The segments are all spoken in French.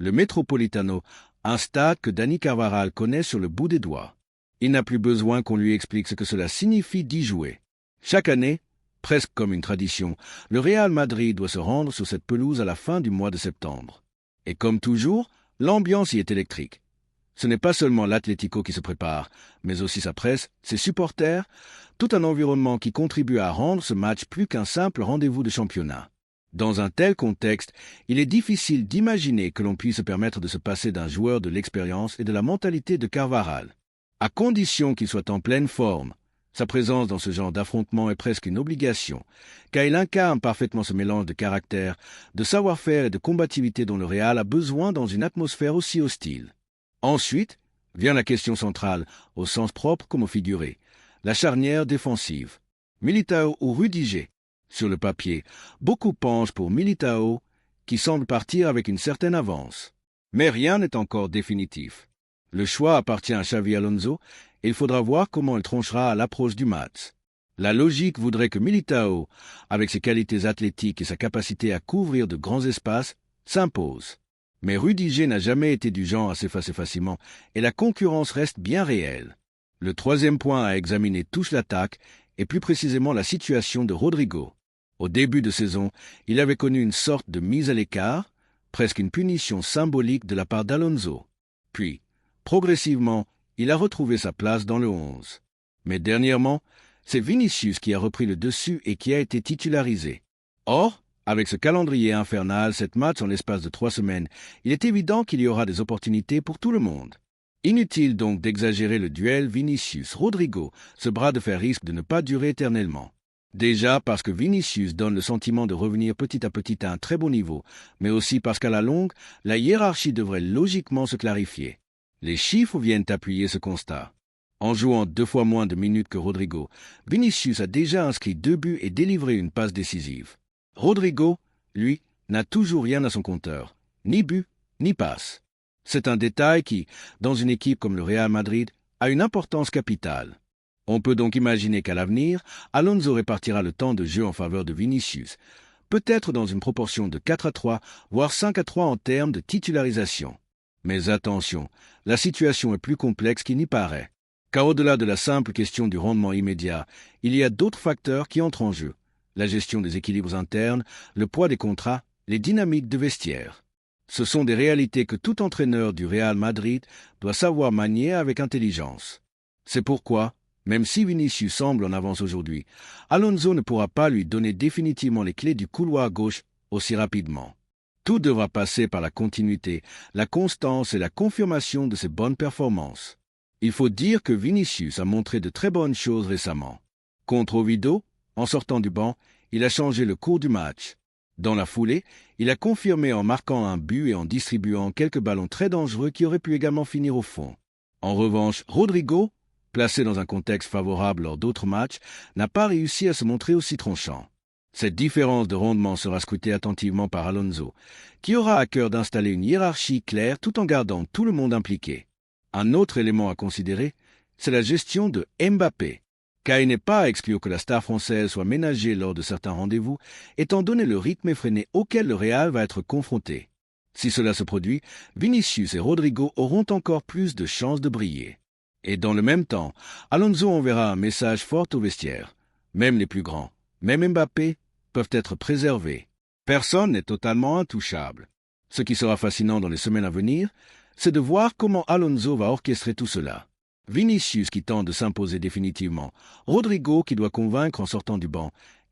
Le Metropolitano, un stade que Dani Carvajal connaît sur le bout des doigts. Il n'a plus besoin qu'on lui explique ce que cela signifie d'y jouer. Chaque année, presque comme une tradition, le Real Madrid doit se rendre sur cette pelouse à la fin du mois de septembre. Et comme toujours, l'ambiance y est électrique. Ce n'est pas seulement l'Atlético qui se prépare, mais aussi sa presse, ses supporters, tout un environnement qui contribue à rendre ce match plus qu'un simple rendez-vous de championnat. Dans un tel contexte, il est difficile d'imaginer que l'on puisse se permettre de se passer d'un joueur de l'expérience et de la mentalité de Carvajal. À condition qu'il soit en pleine forme, sa présence dans ce genre d'affrontement est presque une obligation, car il incarne parfaitement ce mélange de caractère, de savoir-faire et de combativité dont le Real a besoin dans une atmosphère aussi hostile. Ensuite, vient la question centrale, au sens propre comme au figuré, la charnière défensive. Militao ou Rudiger? Sur le papier, beaucoup penchent pour Militao, qui semble partir avec une certaine avance. Mais rien n'est encore définitif. Le choix appartient à Xavi Alonso et il faudra voir comment il tranchera à l'approche du match. La logique voudrait que Militao, avec ses qualités athlétiques et sa capacité à couvrir de grands espaces, s'impose. Mais Rudiger n'a jamais été du genre à s'effacer facilement et la concurrence reste bien réelle. Le troisième point à examiner touche l'attaque et plus précisément la situation de Rodrigo. Au début de saison, il avait connu une sorte de mise à l'écart, presque une punition symbolique de la part d'Alonso. Puis, progressivement, il a retrouvé sa place dans le 11. Mais dernièrement, c'est Vinicius qui a repris le dessus et qui a été titularisé. Or, avec ce calendrier infernal, 7 matchs en l'espace de 3 semaines, il est évident qu'il y aura des opportunités pour tout le monde. Inutile donc d'exagérer le duel Vinicius-Rodrigo, ce bras de fer risque de ne pas durer éternellement. Déjà parce que Vinicius donne le sentiment de revenir petit à petit à un très bon niveau, mais aussi parce qu'à la longue, la hiérarchie devrait logiquement se clarifier. Les chiffres viennent appuyer ce constat. En jouant 2 fois moins de minutes que Rodrigo, Vinicius a déjà inscrit 2 buts et délivré une passe décisive. Rodrigo, lui, n'a toujours rien à son compteur, ni but, ni passe. C'est un détail qui, dans une équipe comme le Real Madrid, a une importance capitale. On peut donc imaginer qu'à l'avenir, Alonso répartira le temps de jeu en faveur de Vinicius, peut-être dans une proportion de 4-3, voire 5-3 en termes de titularisation. Mais attention, la situation est plus complexe qu'il n'y paraît. Car au-delà de la simple question du rendement immédiat, il y a d'autres facteurs qui entrent en jeu. La gestion des équilibres internes, le poids des contrats, les dynamiques de vestiaire. Ce sont des réalités que tout entraîneur du Real Madrid doit savoir manier avec intelligence. C'est pourquoi, même si Vinicius semble en avance aujourd'hui, Alonso ne pourra pas lui donner définitivement les clés du couloir gauche aussi rapidement. Tout devra passer par la continuité, la constance et la confirmation de ses bonnes performances. Il faut dire que Vinicius a montré de très bonnes choses récemment. Contre Oviedo, en sortant du banc, il a changé le cours du match. Dans la foulée, il a confirmé en marquant un but et en distribuant quelques ballons très dangereux qui auraient pu également finir au fond. En revanche, Rodrigo, placé dans un contexte favorable lors d'autres matchs, n'a pas réussi à se montrer aussi tranchant. Cette différence de rendement sera scrutée attentivement par Alonso, qui aura à cœur d'installer une hiérarchie claire tout en gardant tout le monde impliqué. Un autre élément à considérer, c'est la gestion de Mbappé, car il n'est pas à exclure que la star française soit ménagée lors de certains rendez-vous, étant donné le rythme effréné auquel le Real va être confronté. Si cela se produit, Vinicius et Rodrigo auront encore plus de chances de briller. Et dans le même temps, Alonso enverra un message fort au vestiaire. Même les plus grands, même Mbappé, peuvent être préservés. Personne n'est totalement intouchable. Ce qui sera fascinant dans les semaines à venir, c'est de voir comment Alonso va orchestrer tout cela. Vinicius qui tente de s'imposer définitivement, Rodrigo qui doit convaincre en sortant du banc,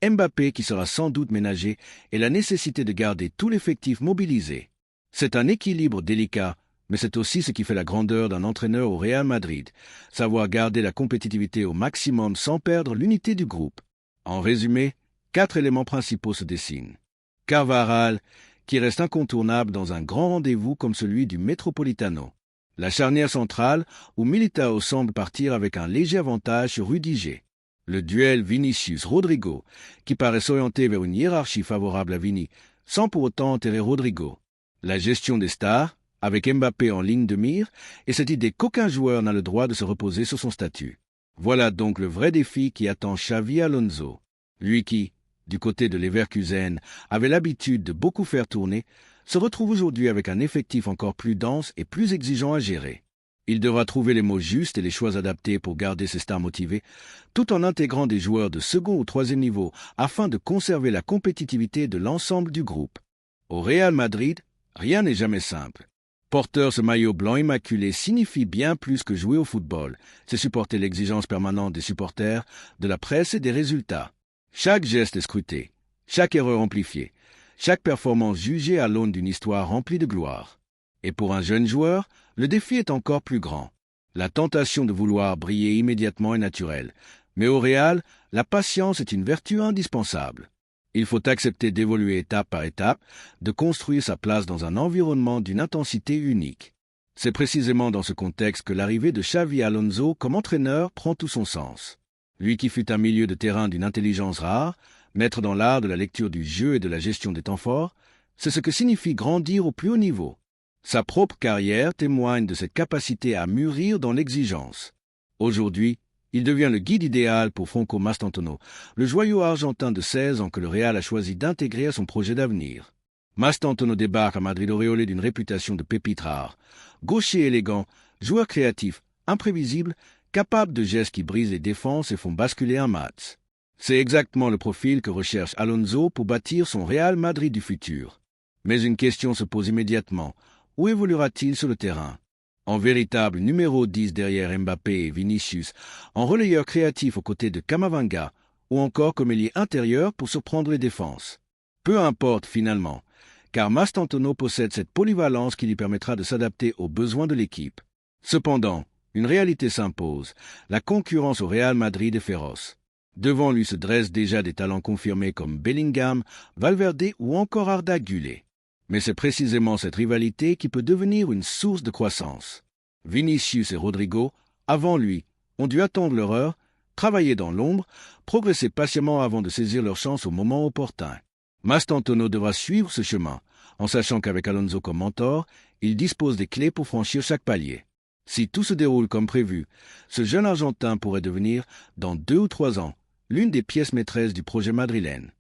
Mbappé qui sera sans doute ménagé et la nécessité de garder tout l'effectif mobilisé. C'est un équilibre délicat, mais c'est aussi ce qui fait la grandeur d'un entraîneur au Real Madrid, savoir garder la compétitivité au maximum sans perdre l'unité du groupe. En résumé, 4 éléments principaux se dessinent. Carvajal, qui reste incontournable dans un grand rendez-vous comme celui du Metropolitano. La charnière centrale, où Militao semble partir avec un léger avantage sur Rudiger. Le duel Vinicius-Rodrigo, qui paraît s'orienter vers une hiérarchie favorable à Vini, sans pour autant enterrer Rodrigo. La gestion des stars, avec Mbappé en ligne de mire, et cette idée qu'aucun joueur n'a le droit de se reposer sur son statut. Voilà donc le vrai défi qui attend Xavi Alonso. Lui qui, du côté de Leverkusen, avait l'habitude de beaucoup faire tourner, se retrouve aujourd'hui avec un effectif encore plus dense et plus exigeant à gérer. Il devra trouver les mots justes et les choix adaptés pour garder ses stars motivées, tout en intégrant des joueurs de second ou troisième niveau afin de conserver la compétitivité de l'ensemble du groupe. Au Real Madrid, rien n'est jamais simple. Porter ce maillot blanc immaculé signifie bien plus que jouer au football. C'est supporter l'exigence permanente des supporters, de la presse et des résultats. Chaque geste est scruté, chaque erreur amplifiée, chaque performance jugée à l'aune d'une histoire remplie de gloire. Et pour un jeune joueur, le défi est encore plus grand. La tentation de vouloir briller immédiatement est naturelle. Mais au Real, la patience est une vertu indispensable. Il faut accepter d'évoluer étape par étape, de construire sa place dans un environnement d'une intensité unique. C'est précisément dans ce contexte que l'arrivée de Xavi Alonso comme entraîneur prend tout son sens. Lui qui fut un milieu de terrain d'une intelligence rare, maître dans l'art de la lecture du jeu et de la gestion des temps forts, c'est ce que signifie grandir au plus haut niveau. Sa propre carrière témoigne de cette capacité à mûrir dans l'exigence. Aujourd'hui, il devient le guide idéal pour Franco Mastantuono, le joyau argentin de 16 ans que le Real a choisi d'intégrer à son projet d'avenir. Mastantuono débarque à Madrid auréolé d'une réputation de pépite rare. Gaucher élégant, joueur créatif, imprévisible, capable de gestes qui brisent les défenses et font basculer un match. C'est exactement le profil que recherche Alonso pour bâtir son Real Madrid du futur. Mais une question se pose immédiatement. Où évoluera-t-il sur le terrain? En véritable numéro 10 derrière Mbappé et Vinicius, en relayeur créatif aux côtés de Camavinga, ou encore comme ailier intérieur pour surprendre les défenses. Peu importe finalement, car Mastantuono possède cette polyvalence qui lui permettra de s'adapter aux besoins de l'équipe. Cependant, une réalité s'impose. La concurrence au Real Madrid est féroce. Devant lui se dressent déjà des talents confirmés comme Bellingham, Valverde ou encore Arda Güler. Mais c'est précisément cette rivalité qui peut devenir une source de croissance. Vinicius et Rodrigo, avant lui, ont dû attendre leur heure, travailler dans l'ombre, progresser patiemment avant de saisir leur chance au moment opportun. Mastantuono devra suivre ce chemin, en sachant qu'avec Alonso comme mentor, il dispose des clés pour franchir chaque palier. Si tout se déroule comme prévu, ce jeune Argentin pourrait devenir, dans 2 ou 3 ans, l'une des pièces maîtresses du projet madrilène.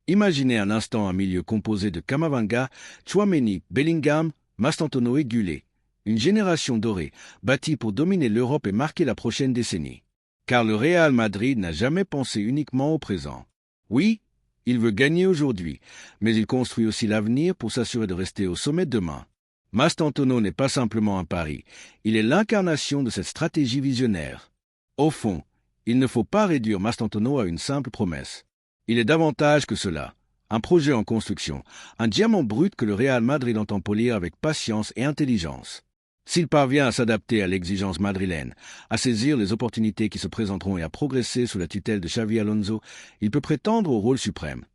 Imaginez un instant un milieu composé de Camavinga, Tchouaméni, Bellingham, Mastantuono et Güler. Une génération dorée, bâtie pour dominer l'Europe et marquer la prochaine décennie. Car le Real Madrid n'a jamais pensé uniquement au présent. Oui, il veut gagner aujourd'hui, mais il construit aussi l'avenir pour s'assurer de rester au sommet demain. Mastantuono n'est pas simplement un pari, il est l'incarnation de cette stratégie visionnaire. Au fond, il ne faut pas réduire Mastantuono à une simple promesse. Il est davantage que cela, un projet en construction, un diamant brut que le Real Madrid entend polir avec patience et intelligence. S'il parvient à s'adapter à l'exigence madrilène, à saisir les opportunités qui se présenteront et à progresser sous la tutelle de Xavi Alonso, il peut prétendre au rôle suprême.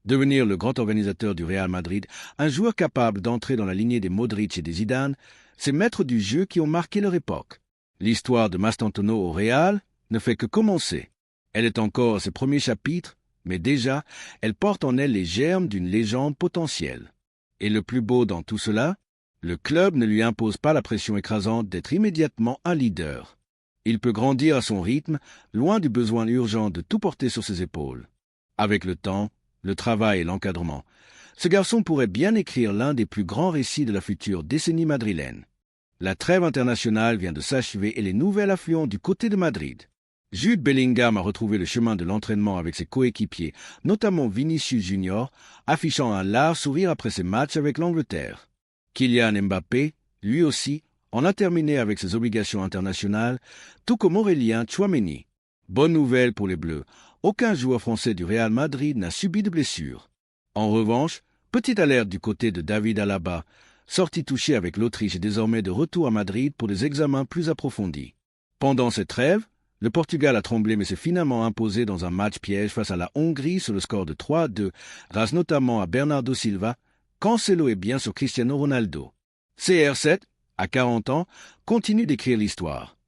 Devenir le grand organisateur du Real Madrid, un joueur capable d'entrer dans la lignée des Modric et des Zidane, ces maîtres du jeu qui ont marqué leur époque. L'histoire de Mastantuono au Real ne fait que commencer. Elle est encore à ses premiers chapitres, mais déjà, elle porte en elle les germes d'une légende potentielle. Et le plus beau dans tout cela, le club ne lui impose pas la pression écrasante d'être immédiatement un leader. Il peut grandir à son rythme, loin du besoin urgent de tout porter sur ses épaules. Avec le temps, le travail et l'encadrement, ce garçon pourrait bien écrire l'un des plus grands récits de la future décennie madrilène. La trêve internationale vient de s'achever et les nouvelles affluent du côté de Madrid. Jude Bellingham a retrouvé le chemin de l'entraînement avec ses coéquipiers, notamment Vinicius Junior, affichant un large sourire après ses matchs avec l'Angleterre. Kylian Mbappé, lui aussi, en a terminé avec ses obligations internationales, tout comme Aurélien Tchouaméni. Bonne nouvelle pour les Bleus, aucun joueur français du Real Madrid n'a subi de blessure. En revanche, petite alerte du côté de David Alaba, sorti touché avec l'Autriche et désormais de retour à Madrid pour des examens plus approfondis. Pendant cette trêve, le Portugal a tremblé mais s'est finalement imposé dans un match piège face à la Hongrie sur le score de 3-2, grâce notamment à Bernardo Silva. Cancelo est bien sur Cristiano Ronaldo. CR7, à 40 ans, continue d'écrire l'histoire.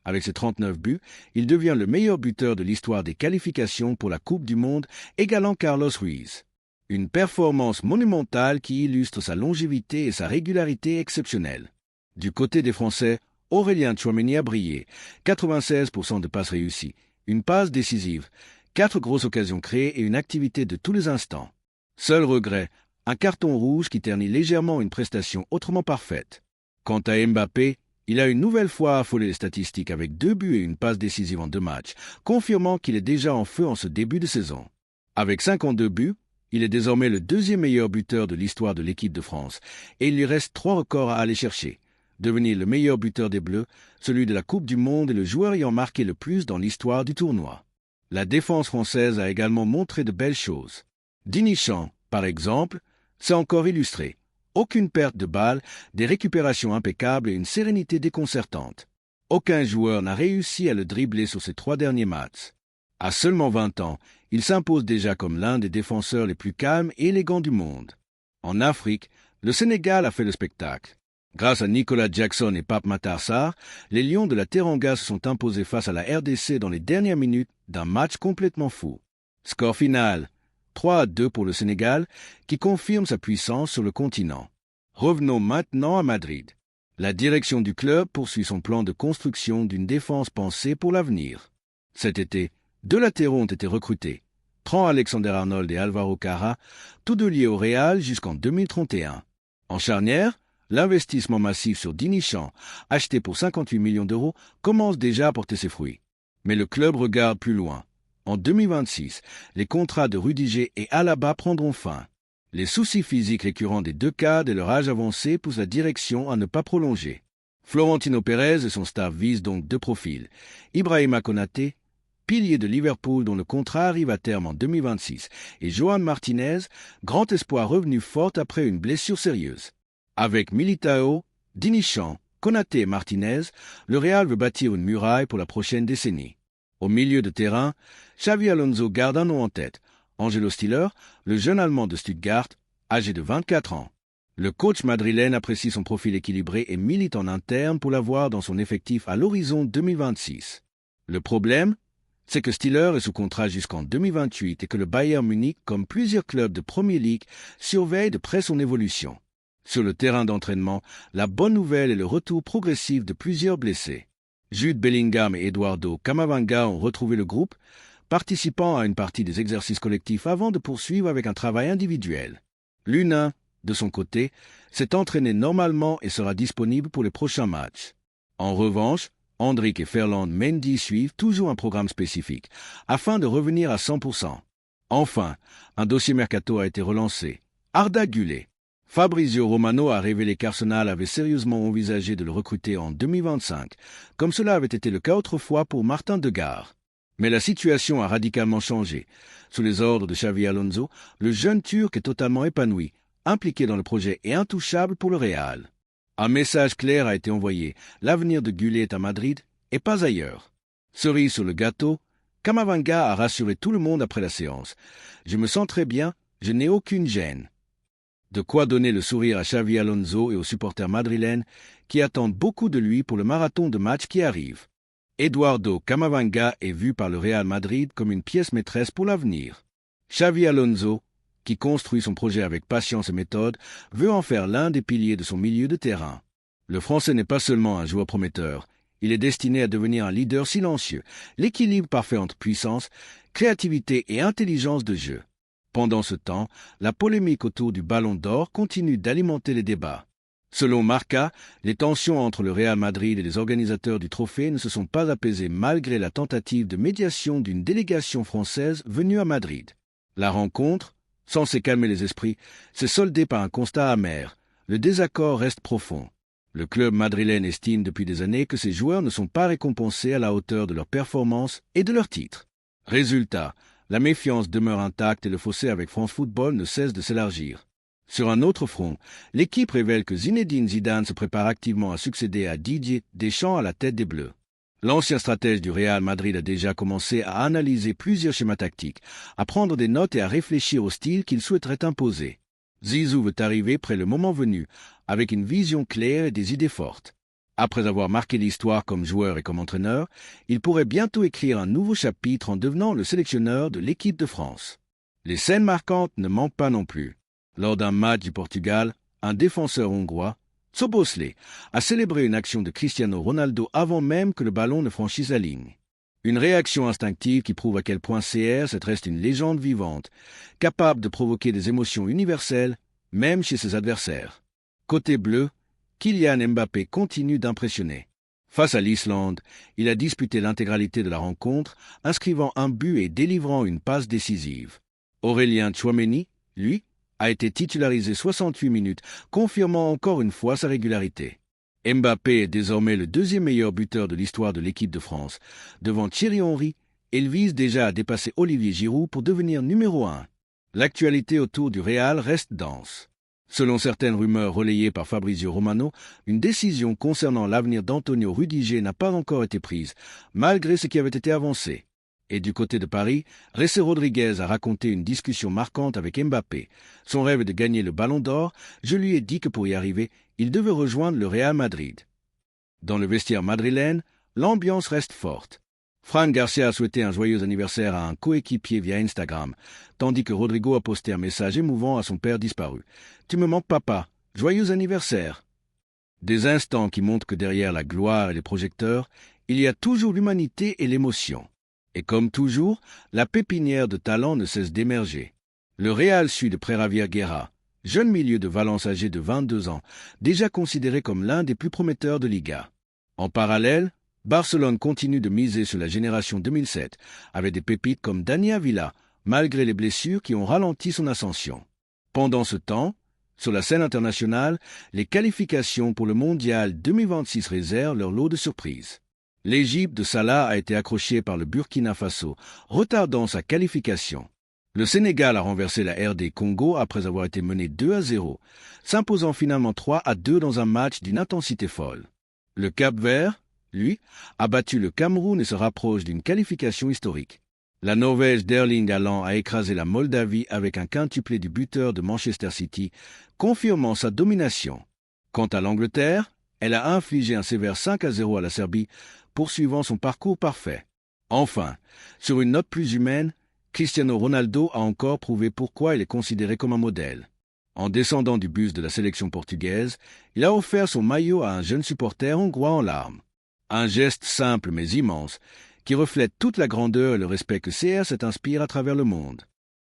Avec ses 39 buts, il devient le meilleur buteur de l'histoire des qualifications pour la Coupe du Monde, égalant Carlos Ruiz. Une performance monumentale qui illustre sa longévité et sa régularité exceptionnelle. Du côté des Français, Aurélien Tchouaméni a brillé, 96% de passes réussies, une passe décisive, 4 grosses occasions créées et une activité de tous les instants. Seul regret, un carton rouge qui ternit légèrement une prestation autrement parfaite. Quant à Mbappé, il a une nouvelle fois affolé les statistiques avec 2 buts et une passe décisive en 2 matchs, confirmant qu'il est déjà en feu en ce début de saison. Avec 52 buts, il est désormais le 2e meilleur buteur de l'histoire de l'équipe de France, et il lui reste 3 records à aller chercher. Devenir le meilleur buteur des Bleus, celui de la Coupe du Monde et le joueur ayant marqué le plus dans l'histoire du tournoi. La défense française a également montré de belles choses. Deschamps, par exemple, s'est encore illustré. Aucune perte de balle, des récupérations impeccables et une sérénité déconcertante. Aucun joueur n'a réussi à le dribbler sur ces 3 derniers matchs. À seulement 20 ans, il s'impose déjà comme l'un des défenseurs les plus calmes et élégants du monde. En Afrique, le Sénégal a fait le spectacle. Grâce à Nicolas Jackson et Pape Matar Sarr, les Lions de la Teranga se sont imposés face à la RDC dans les dernières minutes d'un match complètement fou. Score final 3-2 pour le Sénégal, qui confirme sa puissance sur le continent. Revenons maintenant à Madrid. La direction du club poursuit son plan de construction d'une défense pensée pour l'avenir. Cet été, 2 latéraux ont été recrutés, Trent Alexander-Arnold et Alvaro Cara, tous 2 liés au Real jusqu'en 2031. En charnière, l'investissement massif sur Deschamps, acheté pour 58 millions d'euros, commence déjà à porter ses fruits. Mais le club regarde plus loin. En 2026, les contrats de Rudiger et Alaba prendront fin. Les soucis physiques récurrents des 2 cadres et leur âge avancé poussent la direction à ne pas prolonger. Florentino Pérez et son staff visent donc 2 profils. Ibrahima Konaté, pilier de Liverpool dont le contrat arrive à terme en 2026, et Joan Martinez, grand espoir revenu fort après une blessure sérieuse. Avec Militao, Deschamps, Konaté et Martinez, le Real veut bâtir une muraille pour la prochaine décennie. Au milieu de terrain, Xavi Alonso garde un nom en tête, Angelo Stiller, le jeune Allemand de Stuttgart, âgé de 24 ans. Le coach madrilène apprécie son profil équilibré et milite en interne pour l'avoir dans son effectif à l'horizon 2026. Le problème, c'est que Stiller est sous contrat jusqu'en 2028 et que le Bayern Munich, comme plusieurs clubs de Premier League, surveille de près son évolution. Sur le terrain d'entraînement, la bonne nouvelle est le retour progressif de plusieurs blessés. Jude Bellingham et Eduardo Camavinga ont retrouvé le groupe, participant à une partie des exercices collectifs avant de poursuivre avec un travail individuel. L'Unain, de son côté, s'est entraîné normalement et sera disponible pour les prochains matchs. En revanche, Endrick et Ferland Mendy suivent toujours un programme spécifique, afin de revenir à 100%. Enfin, un dossier mercato a été relancé. Arda Güler. Fabrizio Romano a révélé qu'Arsenal avait sérieusement envisagé de le recruter en 2025, comme cela avait été le cas autrefois pour Martin Degar. Mais la situation a radicalement changé. Sous les ordres de Xavi Alonso, le jeune Turc est totalement épanoui, impliqué dans le projet et intouchable pour le Real. Un message clair a été envoyé. L'avenir de Güler est à Madrid et pas ailleurs. Cerise sur le gâteau, Camavinga a rassuré tout le monde après la séance. « Je me sens très bien, je n'ai aucune gêne. » De quoi donner le sourire à Xavi Alonso et aux supporters madrilènes qui attendent beaucoup de lui pour le marathon de matchs qui arrive. Eduardo Camavinga est vu par le Real Madrid comme une pièce maîtresse pour l'avenir. Xavi Alonso, qui construit son projet avec patience et méthode, veut en faire l'un des piliers de son milieu de terrain. Le Français n'est pas seulement un joueur prometteur, il est destiné à devenir un leader silencieux, l'équilibre parfait entre puissance, créativité et intelligence de jeu. Pendant ce temps, la polémique autour du Ballon d'Or continue d'alimenter les débats. Selon Marca, les tensions entre le Real Madrid et les organisateurs du trophée ne se sont pas apaisées malgré la tentative de médiation d'une délégation française venue à Madrid. La rencontre, censée calmer les esprits, s'est soldée par un constat amer. Le désaccord reste profond. Le club madrilène estime depuis des années que ses joueurs ne sont pas récompensés à la hauteur de leurs performances et de leurs titres. Résultat, la méfiance demeure intacte et le fossé avec France Football ne cesse de s'élargir. Sur un autre front, l'équipe révèle que Zinedine Zidane se prépare activement à succéder à Didier Deschamps à la tête des Bleus. L'ancien stratège du Real Madrid a déjà commencé à analyser plusieurs schémas tactiques, à prendre des notes et à réfléchir au style qu'il souhaiterait imposer. Zizou veut arriver près le moment venu, avec une vision claire et des idées fortes. Après avoir marqué l'histoire comme joueur et comme entraîneur, il pourrait bientôt écrire un nouveau chapitre en devenant le sélectionneur de l'équipe de France. Les scènes marquantes ne manquent pas non plus. Lors d'un match du Portugal, un défenseur hongrois, Szoboszlai, a célébré une action de Cristiano Ronaldo avant même que le ballon ne franchisse la ligne. Une réaction instinctive qui prouve à quel point CR reste une légende vivante, capable de provoquer des émotions universelles même chez ses adversaires. Côté bleu, Kylian Mbappé continue d'impressionner. Face à l'Islande, il a disputé l'intégralité de la rencontre, inscrivant un but et délivrant une passe décisive. Aurélien Tchouaméni, lui, a été titularisé 68 minutes, confirmant encore une fois sa régularité. Mbappé est désormais le deuxième meilleur buteur de l'histoire de l'équipe de France. Devant Thierry Henry, il vise déjà à dépasser Olivier Giroud pour devenir numéro 1. L'actualité autour du Real reste dense. Selon certaines rumeurs relayées par Fabrizio Romano, une décision concernant l'avenir d'Antonio Rudiger n'a pas encore été prise, malgré ce qui avait été avancé. Et du côté de Paris, José Rodriguez a raconté une discussion marquante avec Mbappé. Son rêve est de gagner le Ballon d'Or. Je lui ai dit que pour y arriver, il devait rejoindre le Real Madrid. Dans le vestiaire madrilène, l'ambiance reste forte. Fran Garcia a souhaité un joyeux anniversaire à un coéquipier via Instagram, tandis que Rodrigo a posté un message émouvant à son père disparu. « Tu me manques, papa. Joyeux anniversaire !» Des instants qui montrent que derrière la gloire et les projecteurs, il y a toujours l'humanité et l'émotion. Et comme toujours, la pépinière de talent ne cesse d'émerger. Le Real suit de près Javier Guerra, jeune milieu de Valence âgé de 22 ans, déjà considéré comme l'un des plus prometteurs de Liga. En parallèle, Barcelone continue de miser sur la génération 2007, avec des pépites comme Dani Avila, malgré les blessures qui ont ralenti son ascension. Pendant ce temps, sur la scène internationale, les qualifications pour le Mondial 2026 réservent leur lot de surprises. L'Égypte de Salah a été accrochée par le Burkina Faso, retardant sa qualification. Le Sénégal a renversé la RD Congo après avoir été mené 2-0, s'imposant finalement 3-2 dans un match d'une intensité folle. Le Cap-Vert, lui, a battu le Cameroun et se rapproche d'une qualification historique. La Norvège d'Erling Haaland a écrasé la Moldavie avec un quintuplé du buteur de Manchester City, confirmant sa domination. Quant à l'Angleterre, elle a infligé un sévère 5-0 à la Serbie, poursuivant son parcours parfait. Enfin, sur une note plus humaine, Cristiano Ronaldo a encore prouvé pourquoi il est considéré comme un modèle. En descendant du bus de la sélection portugaise, il a offert son maillot à un jeune supporter hongrois en larmes. Un geste simple mais immense, qui reflète toute la grandeur et le respect que CR7 inspire à travers le monde.